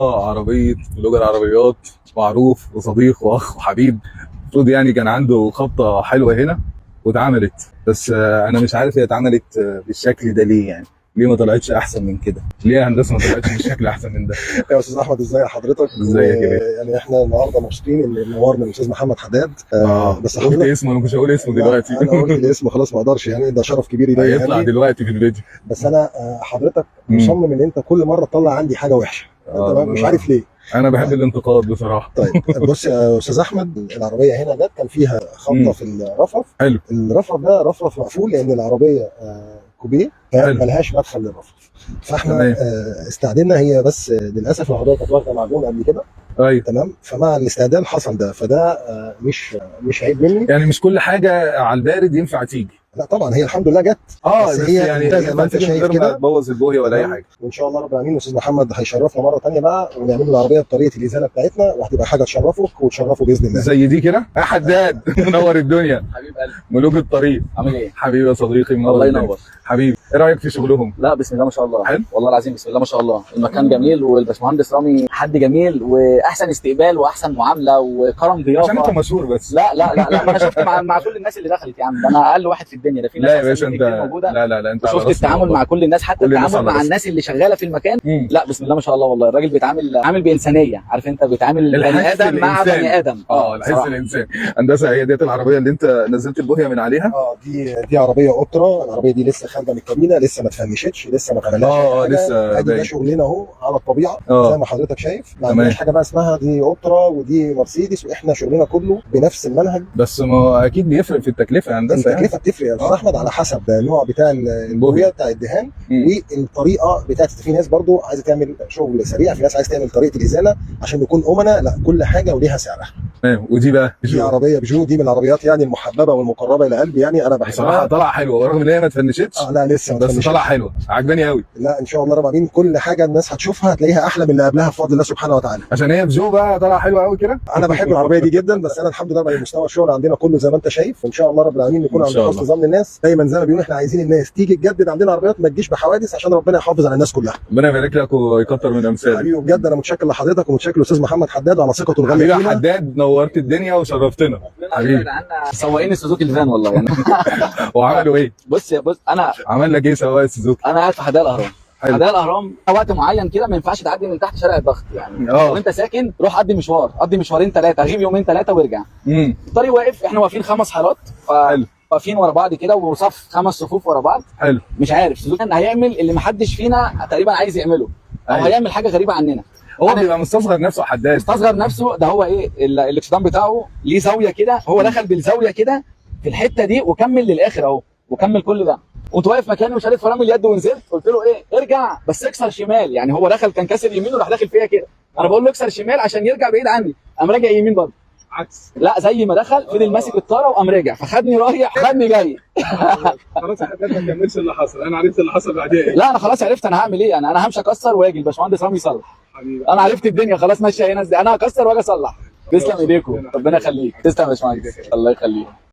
عربية بلوجر عربيات، معروف وصديق واخ وحبيب. المفروض يعني كان عنده خبطة حلوة هنا واتعملت، بس انا مش عارف هي اتعملت بالشكل ده ليه يعني. ليه ما طلعتش احسن من كده؟ ليه يا هندسه ما طلعتش بالشكل احسن من ده؟ يا استاذ احمد، ازاي حضرتك؟ ازيك يا بيه؟ يعني احنا النهارده مبسوطين ان نورنا الاستاذ محمد حداد. بس قلت اسمه، انا مش هقول اسمه دلوقتي. انا قلت الاسم خلاص، ما اقدرش يعني، ده شرف كبير ليا هيطلع يعني. دلوقتي في الفيديو. بس انا حضرتك مصمم ان انت كل مره تطلع عندي حاجه وحشه. تمام، مش عارف ليه. انا بحب الانتقاد بصراحه. طيب بص يا استاذ احمد، العربيه هنا جت كان فيها خبطه في الرفرف. حلو. الرفرف ده رفرف مقفول لان العربيه كوبيه، ملهاش مدخل للرفرف. فاحنا استعدلنا، هي بس للاسف العربيه كانت واخده معجون قبل كده. ايوه تمام، فمع الاستعدال حصل ده، فده مش عيب مني يعني. مش كل حاجه على البارد ينفع تيجي. لا طبعا، هي الحمد لله جت. بس هي يعني زي ما انت شايف كده كده، تبوظ البويه ولا اي حاجه. وان شاء الله رب العالمين استاذ محمد هيشرفنا مره ثانيه بقى، ونعمل له العربيه بطريقه الازاله بتاعتنا، وهتبقى حاجه تشرفك وتشرفه باذن الله. زي دي كده يا حداد. منور الدنيا حبيب قلبي. ملوك الطريق. عامل ايه؟ حبيبي يا صديقي، منور. الله ينور. حبيبي، ايه رايك في شغلهم؟ لا بسم الله ما شاء الله. حلو. والله العظيم بسم الله ما شاء الله، المكان جميل، والباشمهندس رامي حد جميل، واحسن استقبال واحسن معامله وكرم ضيافه. عشان انت مشهور بس. لا انا شفت مع كل الناس اللي دخلت يا عم، ده انا اقل واحد في الدنيا، ده في ناس لا يا باشا انت موجوده. لا انت شفت التعامل مع كل الناس، حتى التعامل مع الناس الناس اللي شغاله في المكان. لا بسم الله ما شاء الله، والله الراجل بيتعامل بانسانيه، عارف انت، بيتعامل بني ادم مع بني ادم. الحس الانساني. هندسه، هي ديت العربيه اللي انت نزلت البوهيه من عليها؟ دي عربيه اوبترا. العربيه دي لسه خارجه من الكابينه، لسه ما اتفنشتش، لسه ما اتعملهاش لسه ده شغلنا اهو على الطبيعه. زي ما حضرتك شايف، ما عندناش حاجه بقى اسمها دي اوبترا ودي مرسيدس، واحنا شغلنا كله بنفس المنهج. بس ما اكيد بيفرق في التكلفه يا هندسه. التكلفه بتفرق يا استاذ احمد على حسب النوع بتاع البوهيه بتاع الدهان والطريقه بتاعت. في ناس برضو عايزه تعمل شغل سريع، في ناس عايزه تعمل طريقه الازاله عشان نكون امنا. لا، كل حاجه وليها سعرها. ودي بقى دي عربيه بيجو، دي من العربيات يعني المحببه والمقربه الى قلبي، يعني انا بحبها بصراحه. طالعه حلوه ورغم ان هي ما اتفنشتش. لا لسه ما بس طالعه حلوه، عجباني قوي. لا ان شاء الله رب العالمين كل حاجه الناس هتشوفها هتلاقيها احلى من اللي قبلها بفضل الله سبحانه وتعالى. عشان هي بيجو بقى طالعه حلوه قوي كده. انا بحب العربيه دي جدا، بس انا الحمد لله مستوى الشغل عندنا كله زي ما انت شايف، وان شاء الله رب العالمين نكون عند حسن ظن الناس. دايما زي ما بيقولوا احنا عايزين الناس تيجي تجدد عندنا عربيات، ما تجيش بحوادث، عشان ربنا يحافظ على الناس كلها. ربنا يبارك لك ويكتر من امثالك. حبيبي بجد انا متشكر لحضرتك ومتشكر للاستاذ محمد حداد على ثقته الغاليه فينا. حبيبي حداد، نورت الدنيا وشرفتنا حبيبي. سواقين السوزوكي الفان والله يعني. وعملوا ايه؟ بص انا عمل لك ايه سواق السوزوكي؟ انا قاعد في حدائق الاهرام. حدائق الاهرام وقت معين كده ما ينفعش تعدي من تحت شارع الضغط يعني. وانت ساكن روح قضي مشوارين ثلاثه، غيب يومين ثلاثه وارجع. الطريق واقف، احنا واقفين 5 حارات، واقفين ورا بعض كده، وصف 5 صفوف ورا بعض. حلو. مش عارف سوزوكي هيعمل اللي ما حدش فينا تقريبا عايز يعمله، او هيعمل حاجه غريبه عننا. هو بيبقى مستصغر نفسه حداد. مستصغر نفسه. ده هو ايه الاكسدام بتاعه ليه زاويه كده، هو دخل بالزاويه كده في الحته دي وكمل للاخر اهو، وكمل كل ده. كنت واقف مكاني وشادد فرامل اليد ونزلت، قلت له ايه ارجع بس اكسر شمال. يعني هو دخل كان كاسر يمين وراح داخل فيا كده، انا بقول له اكسر شمال عشان يرجع بعيد عني، قام راجع يمين برضه عكس. لا زي ما دخل فضل ماسك الطاره وقام راجع، فخدني رايح خدني جاي. خلاص يا حبيبي ما كملش اللي حصل، انا عرفت اللي حصل بعدين. لا انا خلاص عرفت انا هعمل ايه. انا همشي اكسر واجي الباشمهندس رامي يصلح. انا عرفت الدنيا خلاص ماشيه هنا ازاي، انا هكسر واجي اصلح. تسلم ايديكم، ربنا يخليك. تسلم يا باشمهندس، الله يخليك.